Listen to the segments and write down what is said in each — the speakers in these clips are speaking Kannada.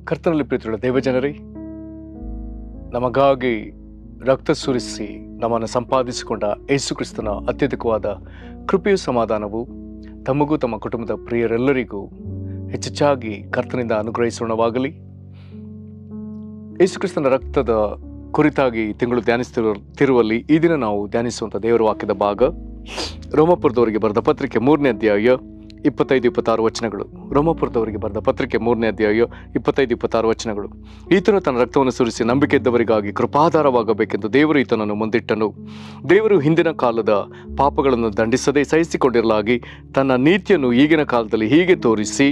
ಕರ್ತನಲ್ಲಿ ಪ್ರೀತಿಯುಳ್ಳ ದೇವಜನರೇ, ನಮಗಾಗಿ ರಕ್ತ ಸುರಿಸಿ ನಮ್ಮನ್ನು ಸಂಪಾದಿಸಿಕೊಂಡ ಯೇಸು ಕ್ರಿಸ್ತನ ಅತ್ಯಧಿಕವಾದ ಕೃಪೆಯು ಸಮಾಧಾನವು ತಮಗೂ ತಮ್ಮ ಕುಟುಂಬದ ಪ್ರಿಯರೆಲ್ಲರಿಗೂ ಹೆಚ್ಚೆಚ್ಚಾಗಿ ಕರ್ತನಿಂದ ಅನುಗ್ರಹಿಸೋಣವಾಗಲಿ. ಯೇಸು ಕ್ರಿಸ್ತನ ರಕ್ತದ ಕುರಿತಾಗಿ ತಿಂಗಳು ಧ್ಯಾನಿಸುತ್ತಿರುವಲ್ಲಿ ಈ ದಿನ ನಾವು ಧ್ಯಾನಿಸುವಂಥ ದೇವರ ವಾಕ್ಯದ ಭಾಗ ರೋಮಾಪುರದವರಿಗೆ ಬರೆದ ಪತ್ರಿಕೆ 3ನೇ ಅಧ್ಯಾಯ 25-26 ವಚನಗಳು. ರೋಮಾಪುರದವರಿಗೆ ಬರೆದ ಪತ್ರಿಕೆ 3ನೇ ಅಧ್ಯಾಯ 25-26 ವಚನಗಳು. ಈತನು ತನ್ನ ರಕ್ತವನ್ನು ಸುರಿಸಿ ನಂಬಿಕೆ ಇದ್ದವರಿಗಾಗಿ ಕೃಪಾಧಾರವಾಗಬೇಕೆಂದು ದೇವರು ಈತನನ್ನು ಮುಂದಿಟ್ಟನು. ದೇವರು ಹಿಂದಿನ ಕಾಲದ ಪಾಪಗಳನ್ನು ದಂಡಿಸದೆ ಸಹಿಸಿಕೊಂಡಿರಲಾಗಿ ತನ್ನ ನೀತಿಯನ್ನು ಈಗಿನ ಕಾಲದಲ್ಲಿ ಹೀಗೆ ತೋರಿಸಿ,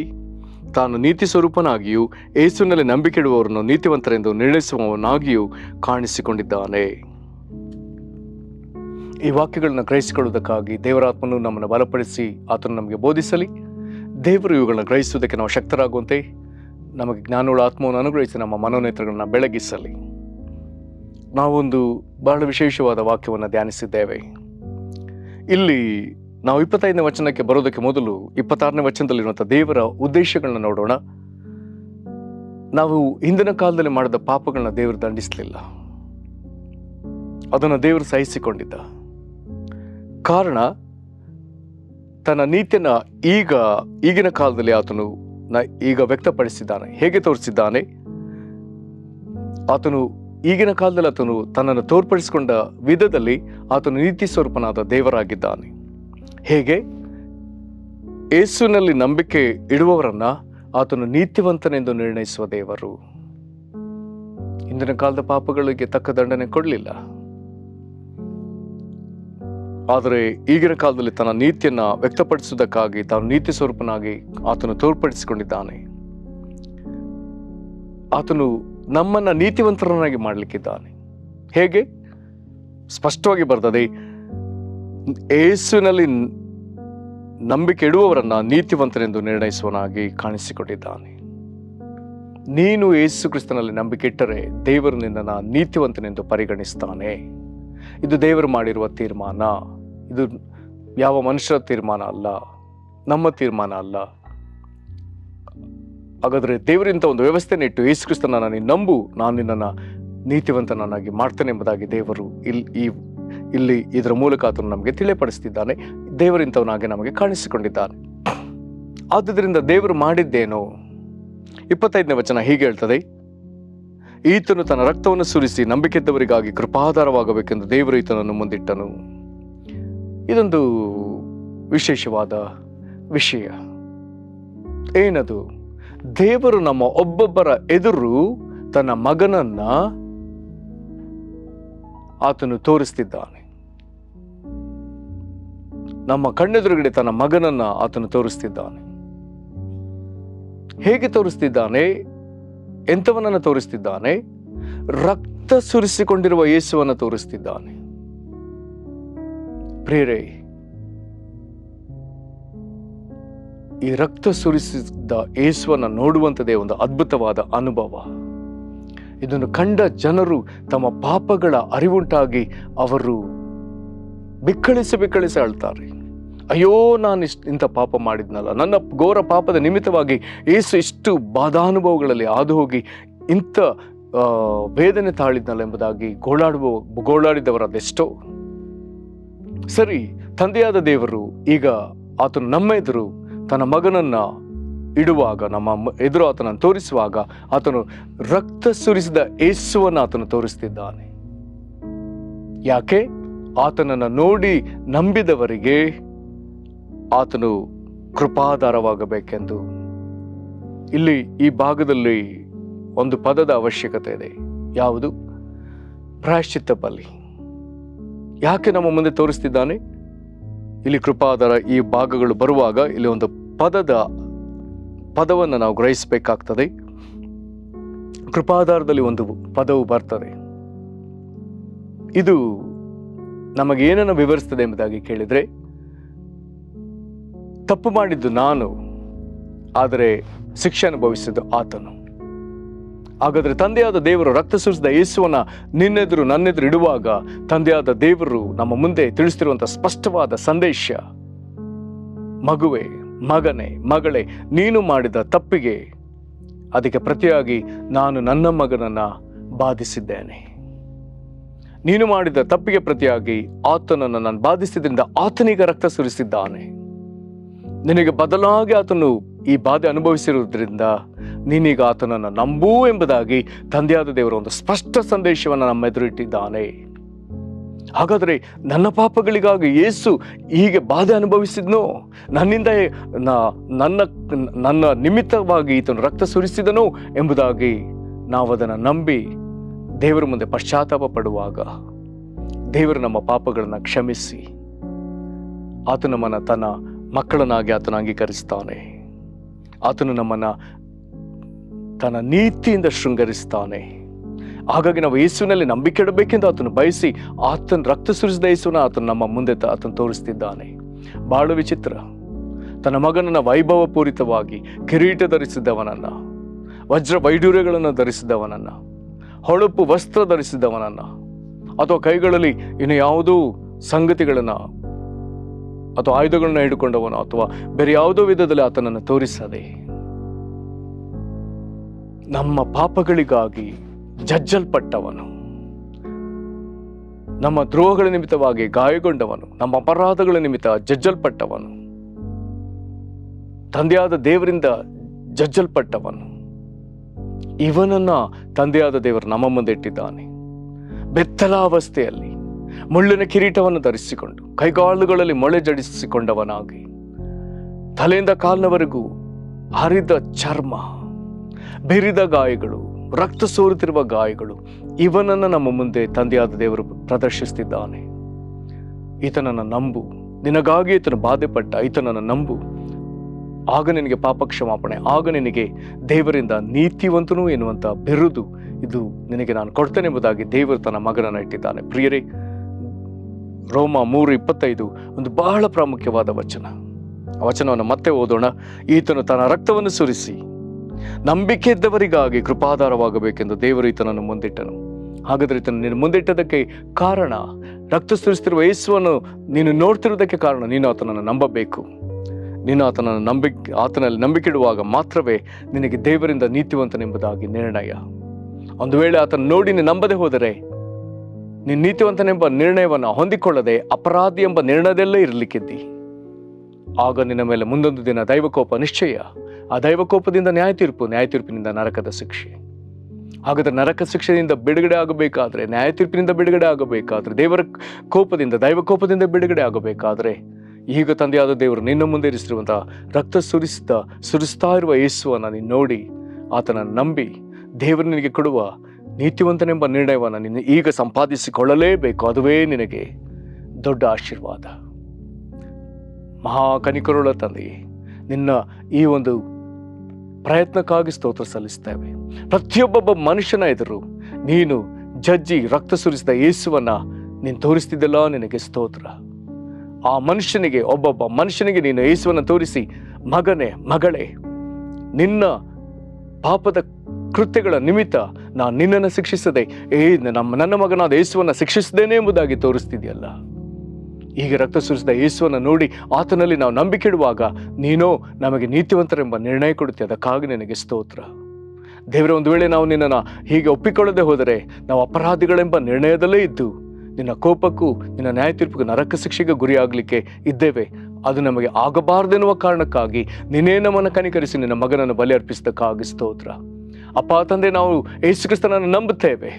ತಾನು ನೀತಿ ಸ್ವರೂಪನಾಗಿಯೂ ಯೇಸುವಿನಲ್ಲಿ ನಂಬಿಕೆ ಇಡುವವರನ್ನು ನೀತಿವಂತರೆಂದು ನಿರ್ಣಯಿಸುವವನಾಗಿಯೂ ಕಾಣಿಸಿಕೊಂಡಿದ್ದಾನೆ. ಈ ವಾಕ್ಯಗಳನ್ನು ಗ್ರಹಿಸಿಕೊಳ್ಳುವುದಕ್ಕಾಗಿ ದೇವರಾತ್ಮನು ನಮ್ಮನ್ನು ಬಲಪಡಿಸಿ ಆತನು ನಮಗೆ ಬೋಧಿಸಲಿ. ದೇವರು ಇವುಗಳನ್ನು ಗ್ರಹಿಸುವುದಕ್ಕೆ ನಾವು ಶಕ್ತರಾಗುವಂತೆ ನಮಗೆ ಜ್ಞಾನವುಳ್ಳ ಆತ್ಮವನ್ನು ಅನುಗ್ರಹಿಸಿ ನಮ್ಮ ಮನೋನೇತ್ರಗಳನ್ನು ಬೆಳಗಿಸಲಿ. ನಾವೊಂದು ಬಹಳ ವಿಶೇಷವಾದ ವಾಕ್ಯವನ್ನು ಧ್ಯಾನಿಸಿದ್ದೇವೆ. ಇಲ್ಲಿ ನಾವು 25ನೇ ವಚನಕ್ಕೆ ಬರೋದಕ್ಕೆ ಮೊದಲು 26ನೇ ವಚನದಲ್ಲಿರುವಂಥ ದೇವರ ಉದ್ದೇಶಗಳನ್ನ ನೋಡೋಣ. ನಾವು ಹಿಂದಿನ ಕಾಲದಲ್ಲಿ ಮಾಡಿದ ಪಾಪಗಳನ್ನ ದೇವರು ದಂಡಿಸಲಿಲ್ಲ, ಅದನ್ನು ದೇವರು ಸಹಿಸಿಕೊಂಡಿದ್ದ. ಕಾರಣ, ತನ್ನ ನೀತಿಯನ್ನ ಈಗಿನ ಕಾಲದಲ್ಲಿ ಆತನು ಈಗ ವ್ಯಕ್ತಪಡಿಸಿದ್ದಾನೆ. ಹೇಗೆ ತೋರಿಸಿದ್ದಾನೆ? ಆತನು ಈಗಿನ ಕಾಲದಲ್ಲಿ ಆತನು ತನ್ನನ್ನು ತೋರ್ಪಡಿಸಿಕೊಂಡ ವಿಧದಲ್ಲಿ ಆತನು ನೀತಿ ಸ್ವರೂಪನಾದ ದೇವರಾಗಿದ್ದಾನೆ. ಹೇಗೆ? ಯೇಸುವಿನಲ್ಲಿ ನಂಬಿಕೆ ಇಡುವವರನ್ನ ಆತನು ನೀತಿವಂತನೆಂದು ನಿರ್ಣಯಿಸುವ ದೇವರು. ಹಿಂದಿನ ಕಾಲದ ಪಾಪಗಳಿಗೆ ತಕ್ಕ ದಂಡನೆ ಕೊಡಲಿಲ್ಲ, ಆದರೆ ಈಗಿನ ಕಾಲದಲ್ಲಿ ತನ್ನ ನೀತಿಯನ್ನ ವ್ಯಕ್ತಪಡಿಸುವುದಕ್ಕಾಗಿ ತಾನು ನೀತಿ ಸ್ವರೂಪನಾಗಿ ಆತನು ತೋರ್ಪಡಿಸಿಕೊಂಡಿದ್ದಾನೆ. ಆತನು ನಮ್ಮನ್ನ ನೀತಿವಂತರನ್ನಾಗಿ ಮಾಡಲಿಕ್ಕಿದ್ದಾನೆ. ಹೇಗೆ? ಸ್ಪಷ್ಟವಾಗಿ ಬರ್ತದೆ, ಯೇಸುವಿನಲ್ಲಿ ನಂಬಿಕೆ ಇಡುವವರನ್ನ ನೀತಿವಂತನೆಂದು ನಿರ್ಣಯಿಸುವನಾಗಿ ಕಾಣಿಸಿಕೊಂಡಿದ್ದಾನೆ. ನೀನು ಯೇಸು ಕ್ರಿಸ್ತನಲ್ಲಿ ನಂಬಿಕೆ ಇಟ್ಟರೆ ದೇವರು ನಿನ್ನನ್ನು ನೀತಿವಂತನೆಂದು ಪರಿಗಣಿಸ್ತಾನೆ. ಇದು ದೇವರು ಮಾಡಿರುವ ತೀರ್ಮಾನ. ಇದು ಯಾವ ಮನುಷ್ಯರ ತೀರ್ಮಾನ ಅಲ್ಲ, ನಮ್ಮ ತೀರ್ಮಾನ ಅಲ್ಲ. ಹಾಗಾದ್ರೆ ದೇವರಿಂದ ಒಂದು ವ್ಯವಸ್ಥೆನ ಇಟ್ಟು ಯೇಸು ಕ್ರಿಸ್ತನನ್ನ ನೀನು ನಂಬು, ನಾನು ನಿನ್ನನ್ನು ನೀತಿವಂತನನ್ನಾಗಿ ಮಾಡ್ತೇನೆ ಎಂಬುದಾಗಿ ದೇವರು ಇಲ್ಲಿ ಇದರ ಮೂಲಕ ಆತನು ನಮಗೆ ತಿಳಿಯಪಡಿಸ್ತಿದ್ದಾನೆ. ದೇವರಿಂತವನಾಗಿ ನಮಗೆ ಕಾಣಿಸಿಕೊಂಡಿದ್ದಾನೆ. ಆದುದರಿಂದ ದೇವರು ಮಾಡಿದ್ದೇನು? 25ನೇ ವಚನ ಹೀಗೆ ಹೇಳ್ತದೆ, ಈತನು ತನ್ನ ರಕ್ತವನ್ನು ಸುರಿಸಿ ನಂಬಿಕೆದ್ದವರಿಗಾಗಿ ಕೃಪಾಧಾರವಾಗಬೇಕೆಂದು ದೇವರು ಈತನನ್ನು ಮುಂದಿಟ್ಟನು. ಇದೊಂದು ವಿಶೇಷವಾದ ವಿಷಯ. ಏನದು? ದೇವರು ನಮ್ಮ ಒಬ್ಬೊಬ್ಬರ ಎದುರು ತನ್ನ ಮಗನನ್ನ ಆತನು ತೋರಿಸ್ತಿದ್ದಾನೆ. ನಮ್ಮ ಕಣ್ಣೆದುರುಗಡೆ ತನ್ನ ಮಗನನ್ನ ಆತನು ತೋರಿಸ್ತಿದ್ದಾನೆ. ಹೇಗೆ ತೋರಿಸ್ತಿದ್ದಾನೆ? ಎಂಥವನನ್ನು ತೋರಿಸ್ತಿದ್ದಾನೆ? ರಕ್ತ ಸುರಿಸಿಕೊಂಡಿರುವ ಯೇಸುವನ್ನು ತೋರಿಸ್ತಿದ್ದಾನೆ. ಪ್ರಿಯರೇ, ಈ ರಕ್ತ ಸುರಿಸಿದ ಯೇಸುವನ್ನು ನೋಡುವಂಥದ್ದೇ ಒಂದು ಅದ್ಭುತವಾದ ಅನುಭವ. ಇದನ್ನು ಕಂಡ ಜನರು ತಮ್ಮ ಪಾಪಗಳ ಅರಿವುಂಟಾಗಿ ಅವರು ಬಿಕ್ಕಳಿಸಿ ಅಳ್ತಾರೆ. ಅಯ್ಯೋ, ನಾನು ಇಂಥ ಪಾಪ ಮಾಡಿದ್ನಲ್ಲ, ನನ್ನ ಘೋರ ಪಾಪದ ನಿಮಿತ್ತವಾಗಿ ಯೇಸು ಇಷ್ಟು ಬಾಧಾನುಭವಗಳಲ್ಲಿ ಹಾದು ಹೋಗಿ ಇಂಥ ವೇದನೆ ತಾಳಿದ್ನಲ್ಲ ಎಂಬುದಾಗಿ ಗೋಳಾಡಿದವರದೆಷ್ಟೋ. ಸರಿ, ತಂದೆಯಾದ ದೇವರು ಈಗ ಆತನು ನಮ್ಮ ಎದುರು ತನ್ನ ಮಗನನ್ನ ಇಡುವಾಗ, ನಮ್ಮ ಎದುರು ಆತನನ್ನು ತೋರಿಸುವಾಗ, ಆತನು ರಕ್ತ ಸುರಿಸಿದ ಯೇಸುವನ್ನು ಆತನು ತೋರಿಸ್ತಿದ್ದಾನೆ. ಯಾಕೆ? ಆತನನ್ನು ನೋಡಿ ನಂಬಿದವರಿಗೆ ಆತನು ಕೃಪಾಧಾರವಾಗಬೇಕೆಂದು. ಇಲ್ಲಿ ಈ ಭಾಗದಲ್ಲಿ ಒಂದು ಪದದ ಅವಶ್ಯಕತೆ ಇದೆ. ಯಾವುದು? ಪ್ರಾಯಶ್ಚಿತ್ತ ಬಲಿ. ಯಾಕೆ ನಮ್ಮ ಮುಂದೆ ತೋರಿಸ್ತಿದ್ದಾನೆ? ಇಲ್ಲಿ ಕೃಪಾಧಾರ ಈ ಭಾಗಗಳು ಬರುವಾಗ ಇಲ್ಲಿ ಒಂದು ಪದವನ್ನು ನಾವು ಗ್ರಹಿಸಬೇಕಾಗ್ತದೆ. ಕೃಪಾಧಾರದಲ್ಲಿ ಒಂದು ಪದವು ಬರ್ತದೆ. ಇದು ನಮಗೆ ಏನನ್ನು ವಿವರಿಸ್ತದೆ ಎಂಬುದಾಗಿ ಕೇಳಿದ್ರೆ, ತಪ್ಪು ಮಾಡಿದ್ದು ನಾನು, ಆದರೆ ಶಿಕ್ಷೆ ಅನುಭವಿಸಿದ್ದು ಆತನು. ಹಾಗಾದ್ರೆ ತಂದೆಯಾದ ದೇವರು ರಕ್ತ ಸುರಿಸಿದ ಯೇಸುವನ್ನ ನಿನ್ನೆದುರು ನನ್ನೆದುರು ಇಡುವಾಗ ತಂದೆಯಾದ ದೇವರು ನಮ್ಮ ಮುಂದೆ ತಿಳಿಸ್ತಿರುವಂಥ ಸ್ಪಷ್ಟವಾದ ಸಂದೇಶ, ಮಗುವೆ, ಮಗನೇ, ಮಗಳೇ, ನೀನು ಮಾಡಿದ ತಪ್ಪಿಗೆ ಅದಕ್ಕೆ ಪ್ರತಿಯಾಗಿ ನಾನು ನನ್ನ ಮಗನನ್ನು ಬಾಧಿಸಿದ್ದೇನೆ. ನೀನು ಮಾಡಿದ ತಪ್ಪಿಗೆ ಪ್ರತಿಯಾಗಿ ಆತನನ್ನು ನಾನು ಬಾಧಿಸಿದ್ರಿಂದ ಆತನೀಗ ರಕ್ತ ಸುರಿಸಿದ್ದಾನೆ. ನಿನಗೆ ಬದಲಾಗಿ ಆತನು ಈ ಬಾಧೆ ಅನುಭವಿಸಿರುವುದರಿಂದ ನೀನೀಗ ಆತನನ್ನು ನಂಬು ಎಂಬುದಾಗಿ ತಂದೆಯಾದ ದೇವರು ಒಂದು ಸ್ಪಷ್ಟ ಸಂದೇಶವನ್ನು ನಮ್ಮ ಎದುರಿಟ್ಟಿದ್ದಾನೆ. ಹಾಗಾದರೆ ನನ್ನ ಪಾಪಗಳಿಗಾಗಿ ಯೇಸು ಹೀಗೆ ಬಾಧೆ ಅನುಭವಿಸಿದ್ನೋ, ನನ್ನಿಂದ ನನ್ನ ನಿಮಿತ್ತವಾಗಿ ಈತನು ರಕ್ತ ಸುರಿಸಿದನು ಎಂಬುದಾಗಿ ನಾವು ಅದನ್ನು ನಂಬಿ ದೇವರ ಮುಂದೆ ಪಶ್ಚಾತ್ತಾಪ ಪಡುವಾಗ ದೇವರು ನಮ್ಮ ಪಾಪಗಳನ್ನು ಕ್ಷಮಿಸಿ ಆತನು ನಮ್ಮನ್ನು ತನ್ನ ಮಕ್ಕಳನ್ನಾಗಿ ಆತನು ಅಂಗೀಕರಿಸ್ತಾನೆ. ಆತನು ನಮ್ಮನ್ನು ತನ್ನ ನೀತಿಯಿಂದ ಶೃಂಗರಿಸ್ತಾನೆ. ಹಾಗಾಗಿ ನಾವು ಯೇಸುವಿನಲ್ಲಿ ನಂಬಿಕೆ ಇಡಬೇಕೆಂದು ಆತನು ಬಯಸಿ ಆತನ ರಕ್ತ ಸುರಿಸಿದ ಯೇಸುವನ್ನ ಆತನು ನಮ್ಮ ಮುಂದೆ ಆತನು ತೋರಿಸ್ತಿದ್ದಾನೆ. ಬಹಳ ವಿಚಿತ್ರ. ತನ್ನ ಮಗನನ್ನು ವೈಭವಪೂರಿತವಾಗಿ ಕಿರೀಟ ಧರಿಸಿದವನನ್ನ, ವಜ್ರ ವೈಡೂರ್ಯಗಳನ್ನು ಧರಿಸಿದವನನ್ನ, ಹೊಳಪು ವಸ್ತ್ರ ಧರಿಸಿದವನನ್ನ, ಅಥವಾ ಕೈಗಳಲ್ಲಿ ಇನ್ನು ಯಾವುದೋ ಸಂಗತಿಗಳನ್ನ ಅಥವಾ ಆಯುಧಗಳನ್ನ ಹಿಡ್ಕೊಂಡವನು ಅಥವಾ ಬೇರೆ ಯಾವುದೋ ವಿಧದಲ್ಲಿ ಆತನನ್ನು ತೋರಿಸದೆ ನಮ್ಮ ಪಾಪಗಳಿಗಾಗಿ ಜಜ್ಜಲ್ಪಟ್ಟವನು, ನಮ್ಮ ದ್ರೋಹಗಳ ನಿಮಿತ್ತವಾಗಿ ಗಾಯಗೊಂಡವನು, ನಮ್ಮ ಅಪರಾಧಗಳ ನಿಮಿತ್ತ ಜಜ್ಜಲ್ಪಟ್ಟವನು, ತಂದೆಯಾದ ದೇವರಿಂದ ಜಜ್ಜಲ್ಪಟ್ಟವನು, ಇವನನ್ನ ತಂದೆಯಾದ ದೇವರು ನಮ್ಮ ಮುಂದೆ ಇಟ್ಟಿದ್ದಾನೆ. ಬೆತ್ತಲಾವಸ್ಥೆಯಲ್ಲಿ ಮುಳ್ಳಿನ ಕಿರೀಟವನ್ನು ಧರಿಸಿಕೊಂಡು ಕೈಗಾಲುಗಳಲ್ಲಿ ಮೊಳೆ ಜಡಿಸಿಕೊಂಡವನಾಗಿ ತಲೆಯಿಂದ ಕಾಲಿನವರೆಗೂ ಹರಿದ ಚರ್ಮ, ಬೆರಿದ ಗಾಯಗಳು, ರಕ್ತ ಸೋರುತ್ತಿರುವ ಗಾಯಗಳು, ಇವನನ್ನು ನಮ್ಮ ಮುಂದೆ ತಂದೆಯಾದ ದೇವರು ಪ್ರದರ್ಶಿಸ್ತಿದ್ದಾನೆ. ಈತನನ್ನು ನಂಬು, ನಿನಗಾಗಿ ಈತನು ಬಾಧೆಪಟ್ಟ, ಈತನನ್ನು ನಂಬು, ಆಗ ನಿನಗೆ ಪಾಪ ಕ್ಷಮಾಪಣೆ, ಆಗ ನಿನಗೆ ದೇವರಿಂದ ನೀತಿವಂತನು ಎನ್ನುವಂಥ ಬಿರುದು ಇದು ನಿನಗೆ ನಾನು ಕೊಡ್ತೇನೆ ಎಂಬುದಾಗಿ ದೇವರು ತನ್ನ ಮಗನನ್ನು ಇಟ್ಟಿದ್ದಾನೆ. ಪ್ರಿಯರೇ, ರೋಮ 3:25 ಒಂದು ಬಹಳ ಪ್ರಾಮುಖ್ಯವಾದ ವಚನ. ಆ ವಚನವನ್ನು ಮತ್ತೆ ಓದೋಣ. ಈತನು ತನ್ನ ರಕ್ತವನ್ನು ಸುರಿಸಿ ನಂಬಿಕೆ ಇದ್ದವರಿಗಾಗಿ ಕೃಪಾಧಾರವಾಗಬೇಕೆಂದು ದೇವರು ಈತನನ್ನು ಮುಂದಿಟ್ಟನು. ಹಾಗಾದ್ರೆ ಈತನು ನೀನು ಮುಂದಿಟ್ಟದಕ್ಕೆ ಕಾರಣ, ರಕ್ತ ಸುರಿಸ್ತಿರುವ ಯೇಸುವನ್ನು ನೀನು ನೋಡ್ತಿರೋದಕ್ಕೆ ಕಾರಣ, ನೀನು ಆತನನ್ನು ನಂಬಬೇಕು. ನೀನು ಆತನಲ್ಲಿ ನಂಬಿಕೆ ಇಡುವಾಗ ಮಾತ್ರವೇ ನಿನಗೆ ದೇವರಿಂದ ನೀತಿವಂತನೆಂಬುದಾಗಿ ನಿರ್ಣಯ. ಒಂದು ವೇಳೆ ಆತನ ನೋಡಿ ನೀನು ನಂಬದೆ ಹೋದರೆ, ನೀನು ನೀತಿವಂತನೆಂಬ ನಿರ್ಣಯವನ್ನು ಹೊಂದಿಕೊಳ್ಳದೆ ಅಪರಾಧಿ ಎಂಬ ನಿರ್ಣಯದಲ್ಲೇ ಇರಲಿಕ್ಕಿದ್ದಿ. ಆಗ ನಿನ್ನ ಮೇಲೆ ಮುಂದೊಂದು ದಿನ ದೈವಕೋಪ ನಿಶ್ಚಯ. ಆ ದೈವಕೋಪದಿಂದ ನ್ಯಾಯ ತೀರ್ಪಿನಿಂದ ನರಕದ ಶಿಕ್ಷೆ. ಹಾಗಾದ್ರೆ ನರಕ ಶಿಕ್ಷೆಯಿಂದ ಬಿಡುಗಡೆ ಆಗಬೇಕಾದ್ರೆ, ನ್ಯಾಯ ತೀರ್ಪಿನಿಂದ ಬಿಡುಗಡೆ ಆಗಬೇಕಾದ್ರೆ, ದೇವರ ಕೋಪದಿಂದ ದೈವಕೋಪದಿಂದ ಬಿಡುಗಡೆ ಆಗಬೇಕಾದ್ರೆ, ಈಗ ತಂದೆಯಾದ ದೇವರು ನಿನ್ನ ಮುಂದೆ ಇರಿಸಿರುವಂತಹ ರಕ್ತ ಸುರಿಸ್ತಾ ಇರುವ ಯೇಸುವನ್ನು ನೀನು ನೋಡಿ ಆತನನ್ನು ನಂಬಿ ದೇವರು ನಿನಗೆ ಕೊಡುವ ನೀತಿವಂತನೆಂಬ ನಿರ್ಣಯವನ್ನು ನೀನು ಈಗ ಸಂಪಾದಿಸಿಕೊಳ್ಳಲೇಬೇಕು. ಅದುವೇ ನಿನಗೆ ದೊಡ್ಡ ಆಶೀರ್ವಾದ. ಮಹಾಕನಿಕರುಳ ತಂದೆಯೇ, ನಿನ್ನ ಈ ಒಂದು ಪ್ರಯತ್ನಕ್ಕಾಗಿ ಸ್ತೋತ್ರ ಸಲ್ಲಿಸ್ತೇವೆ. ಪ್ರತಿಯೊಬ್ಬೊಬ್ಬ ಮನುಷ್ಯನ ಎದುರು ನೀನು ಜಜ್ಜಿ ರಕ್ತ ಸುರಿಸಿದ ಯೇಸುವನ್ನ ನೀನು ತೋರಿಸ್ತಿದ್ದಲ್ಲ, ನಿನಗೆ ಸ್ತೋತ್ರ. ಆ ಮನುಷ್ಯನಿಗೆ, ಒಬ್ಬೊಬ್ಬ ಮನುಷ್ಯನಿಗೆ ನೀನು ಯೇಸುವನ್ನು ತೋರಿಸಿ, ಮಗನೇ ಮಗಳೇ, ನಿನ್ನ ಪಾಪದ ಕೃತ್ಯಗಳ ನಿಮಿತ್ತ ನಾನು ನಿನ್ನನ್ನು ಶಿಕ್ಷಿಸದೆ ನನ್ನ ಮಗನಾದ ಯೇಸುವನ್ನು ಶಿಕ್ಷಿಸಿದ್ದೇನೆ ಎಂಬುದಾಗಿ ತೋರಿಸ್ತಿದೆಯಲ್ಲ. ಈಗ ರಕ್ತ ಸುರಿಸಿದ ಯೇಸುವನ್ನು ನೋಡಿ ಆತನಲ್ಲಿ ನಾವು ನಂಬಿಕೆ ಇಡುವಾಗ ನೀನೋ ನಮಗೆ ನೀತಿವಂತರೆಂಬ ನಿರ್ಣಯ ಕೊಡುತ್ತೆ. ಅದಕ್ಕಾಗಿ ನಿನಗೆ ಸ್ತೋತ್ರ. ದೇವರ, ಒಂದು ವೇಳೆ ನಾವು ನಿನ್ನನ್ನು ಹೀಗೆ ಒಪ್ಪಿಕೊಳ್ಳದೆ ಹೋದರೆ ನಾವು ಅಪರಾಧಿಗಳೆಂಬ ನಿರ್ಣಯದಲ್ಲೇ ಇದ್ದು ನಿನ್ನ ಕೋಪಕ್ಕೂ ನಿನ್ನ ನ್ಯಾಯ ತೀರ್ಪಿಗೂ ನರಕ ಶಿಕ್ಷೆಗೆ ಗುರಿಯಾಗಲಿಕ್ಕೆ ಇದ್ದೇವೆ. ಅದು ನಮಗೆ ಆಗಬಾರದೆನ್ನುವ ಕಾರಣಕ್ಕಾಗಿ ನೀನೇ ನಮ್ಮನ್ನು ಕನಿಕರಿಸಿ ನಿನ್ನ ಮಗನನ್ನು ಬಲಿ ಅರ್ಪಿಸಿದಕ್ಕಾಗಿ ಸ್ತೋತ್ರ. ಅಪ್ಪ ತಂದೆ, ನಾವು ಯೇಸು ಕ್ರಿಸ್ತನನ್ನು ನಂಬುತ್ತೇವೆ.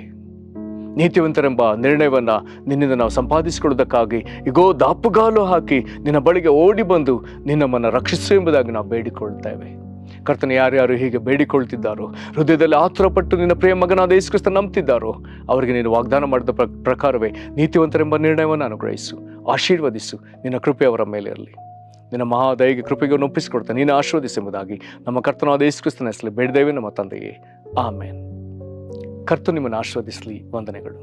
ನೀತಿವಂತರೆಂಬ ನಿರ್ಣಯವನ್ನ ನಿನ್ನಿಂದ ನಾವು ಸಂಪಾದಿಸಿಕೊಳ್ಳುವುದಕ್ಕಾಗಿ ಈಗೋ ದಾಪುಗಾಲು ಹಾಕಿ ನಿನ್ನ ಬಳಿಗೆ ಓಡಿ ಬಂದು ನಿನ್ನಮ್ಮನ್ನು ರಕ್ಷಿಸು ಎಂಬುದಾಗಿ ನಾವು ಬೇಡಿಕೊಳ್ತೇವೆ. ಕರ್ತನೆ, ಯಾರ್ಯಾರು ಹೀಗೆ ಬೇಡಿಕೊಳ್ತಿದ್ದಾರೋ, ಹೃದಯದಲ್ಲಿ ಆತುರಪಟ್ಟು ನಿನ್ನ ಪ್ರಿಯ ಮಗನಾದ ಯೇಸು ಕ್ರಿಸ್ತ ನಂಬ್ತಿದ್ದಾರೋ, ಅವರಿಗೆ ನೀನು ವಾಗ್ದಾನ ಮಾಡಿದ ಪ್ರಕಾರವೇ ನೀತಿವಂತರೆಂಬ ನಿರ್ಣಯವನ್ನು ಅನುಗ್ರಹಿಸು, ಆಶೀರ್ವದಿಸು. ನಿನ್ನ ಕೃಪೆ ಅವರ ಮೇಲೆ ಇರಲಿ. ನಿನ್ನ ಮಹಾದಯೆಗೆ ಕೃಪೆಗೆ ಒಪ್ಪಿಸಿಕೊಡ್ತಾ ನೀನು ಆಶೀರ್ವದಿಸೆಂಬುದಾಗಿ ನಮ್ಮ ಕರ್ತನಾದ ಯೇಸು ಕ್ರಿಸ್ತನ ಹೆಸರಲ್ಲಿ ಬೇಡಿದ್ದೇವೆ ನಮ್ಮ ತಂದೆಯೇ, ಆಮೇನ್. ಕರ್ತನು ನಿಮ್ಮನ್ನು ಆಶೀರ್ವದಿಸಲಿ. ವಂದನೆಗಳು.